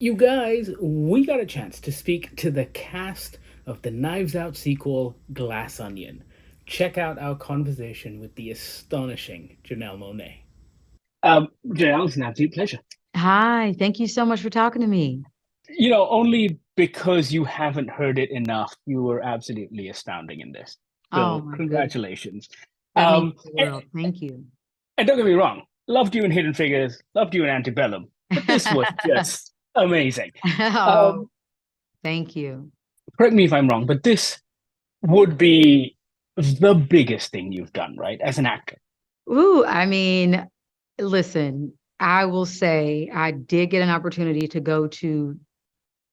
You guys, we got a chance to speak to the cast of the Knives Out sequel, Glass Onion. Check out our conversation with the astonishing Janelle Monáe. Janelle, it's an absolute pleasure. Hi, thank you so much for talking to me. Only because you haven't heard it enough, you were absolutely astounding in this. Oh So, my goodness. congratulations. That means Um, the and, world. Thank you. and don't get me wrong, loved you in Hidden Figures, loved you in Antebellum, but this was just amazing. Oh, Um, thank you. Correct me if I'm wrong, but this would be the biggest thing you've done, right, as an actor. Ooh, I mean, listen, I will say I did get an opportunity to go to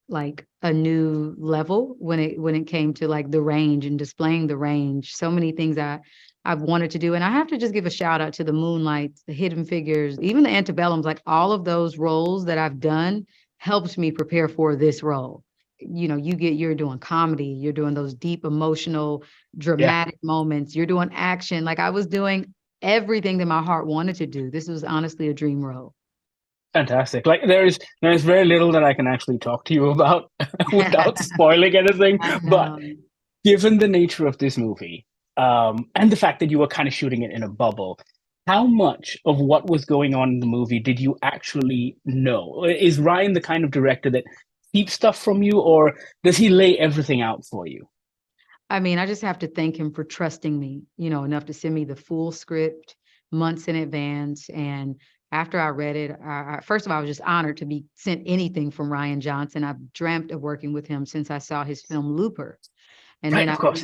like a new level when it came to like the range and displaying the range. So many things I've wanted to do. And I have to just give a shout out to the Moonlights, the Hidden Figures, even the Antebellums, like all of those roles that I've done helped me prepare for this role. You're doing comedy, you're doing those deep emotional, Yeah, dramatic moments, you're doing action. Like I was doing everything that my heart wanted to do. This was honestly a dream role. fantastic. Like there's very little that I can actually talk to you about without spoiling anything. I But know. given the nature of this movie, and the fact that you were kind of shooting it in a bubble, how much of what was going on in the movie did you actually know? Is Ryan the kind of director that keeps stuff from you, or does he lay everything out for you? I mean, I just have to thank him for trusting me, enough to send me the full script months in advance. And after I read it, first of all, I was just honored to be sent anything from Rian Johnson. I've dreamt of working with him since I saw his film Looper. And Right, then of course.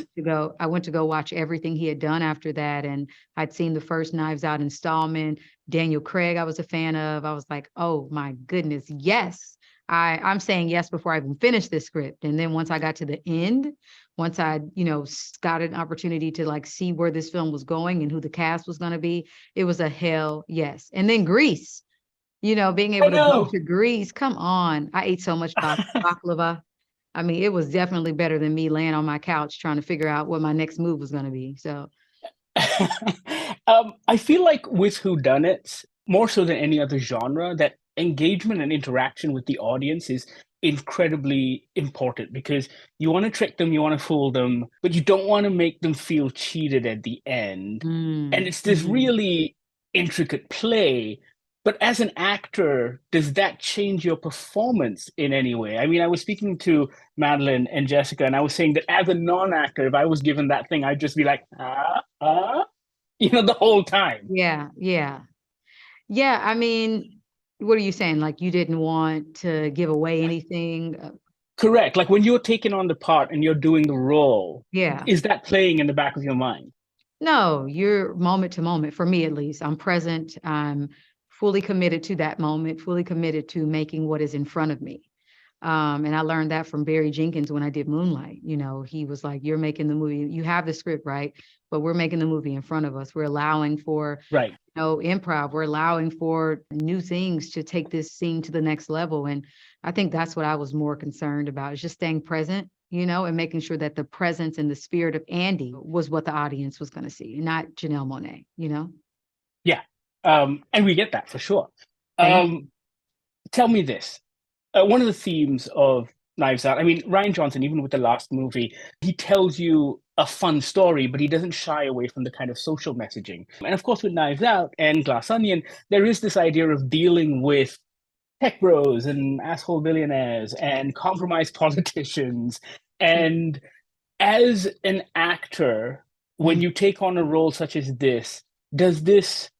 I went to go watch everything he had done after that. And I'd seen the first Knives Out installment. Daniel Craig, I was a fan of. I was like, oh my goodness, yes. I'm saying yes before I even finished this script. And then once I got to the end, once I, got an opportunity to like see where this film was going and who the cast was going to be, it was a hell yes. And then Greece, being I able to go know. to Greece, come on. I ate so much baklava. I mean, it was definitely better than me laying on my couch trying to figure out what my next move was going to be. So, I feel like with whodunits, more so than any other genre, that engagement and interaction with the audience is incredibly important because you want to trick them, you want to fool them, but you don't want to make them feel cheated at the end. And it's this mhm. really intricate play. But as an actor, does that change your performance in any way? I mean, I was speaking to Madelyn and Jessica, and I was saying that as a non-actor, if I was given that thing, I'd just be like, the whole time. Yeah, yeah. Yeah, I mean, what are you saying? Like you didn't want to give away anything? Correct. Like when you're taking on the part and you're doing the role, Yeah. is that playing in the back of your mind? No, you're moment to moment, for me at least. I'm present. I'm fully committed to that moment, fully committed to making what is in front of me. And I learned that from Barry Jenkins when I did Moonlight. He was like, "You're making the movie. You have the script, right? But we're making the movie in front of us. We're allowing for, Right. improv. We're allowing for new things to take this scene to the next level." And I think that's what I was more concerned about, is just staying present, and making sure that the presence and the spirit of Andy was what the audience was going to see, and not Janelle Monáe. Yeah. And we get that for sure. Thank Um, Tell me this. One of the themes of Knives Out, I mean, Rian Johnson, even with the last movie, he tells you a fun story, but he doesn't shy away from the kind of social messaging. And of course, with Knives Out and Glass Onion, there is this idea of dealing with tech bros and asshole billionaires and compromised politicians. you. And as an actor, when you take on a role such as this, does this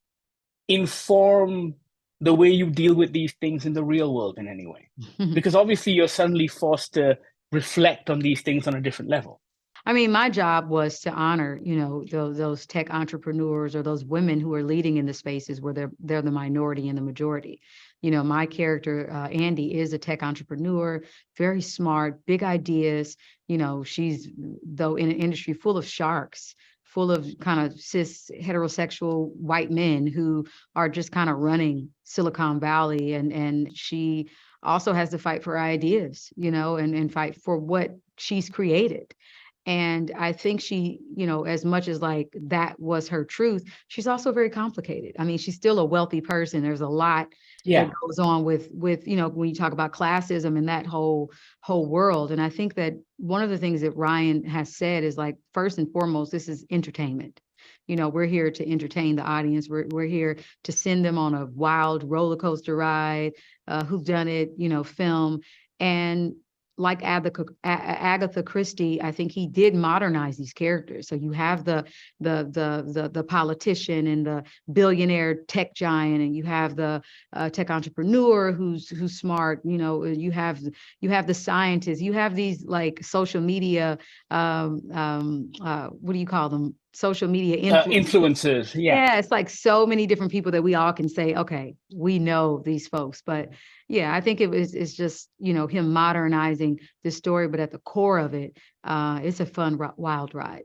inform the way you deal with these things in the real world in any way? Because obviously you're suddenly forced to reflect on these things on a different level. I mean, my job was to honor, those tech entrepreneurs or those women who are leading in the spaces where they're the minority and the majority. My character, Andy, is a tech entrepreneur, very smart, big ideas. She's though in an industry full of sharks, full of kind of cis heterosexual white men who are just kind of running Silicon Valley, and she also has to fight for ideas, and fight for what she's created. And I think she, as much as like that was her truth, she's also very complicated. I mean, she's still a wealthy person. There's a lot that goes on with, when you talk about classism and that whole world. And I think that one of the things that Rian has said is like, first and foremost, this is entertainment. We're here to entertain the audience. We're here to send them on a wild roller coaster ride, whodunit, film. And like Agatha Christie, I think he did modernize these characters. So you have the politician and the billionaire tech giant, and you have the tech entrepreneur who's smart. You have the scientists. You have these like social media. What do you call them? Social media influencers. Yeah, it's like so many different people that we all can say, okay, we know these folks. But yeah, I think it's just, him modernizing the story, but at the core of it, it's a fun, wild ride.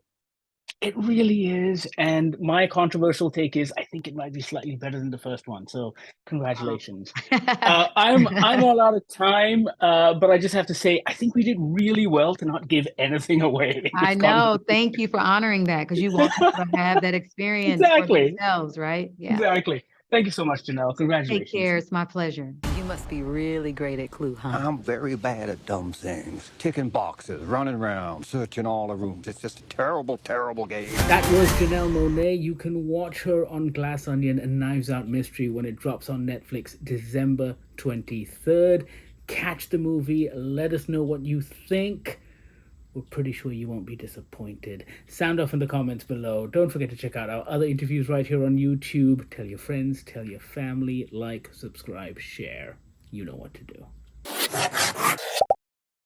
It really is. And my controversial take is I think it might be slightly better than the first one. So congratulations. I'm all out of time, but I just have to say, I think we did really well to not give anything away. I know. Thank you for honoring that, because you want people to have that experience for themselves, right? Yeah. Exactly. Thank you so much, Janelle. Congratulations. Take care. It's my pleasure. You must be really great at Clue, huh? I'm very bad at dumb things. Ticking boxes, running around, searching all the rooms. It's just a terrible, terrible game. That was Janelle Monáe. You can watch her on Glass Onion and Knives Out Mystery when it drops on Netflix December 23rd. Catch the movie. Let us know what you think. We're pretty sure you won't be disappointed. Sound off in the comments below. Don't forget to check out our other interviews right here on YouTube. Tell your friends, tell your family, like, subscribe, share. You know what to do.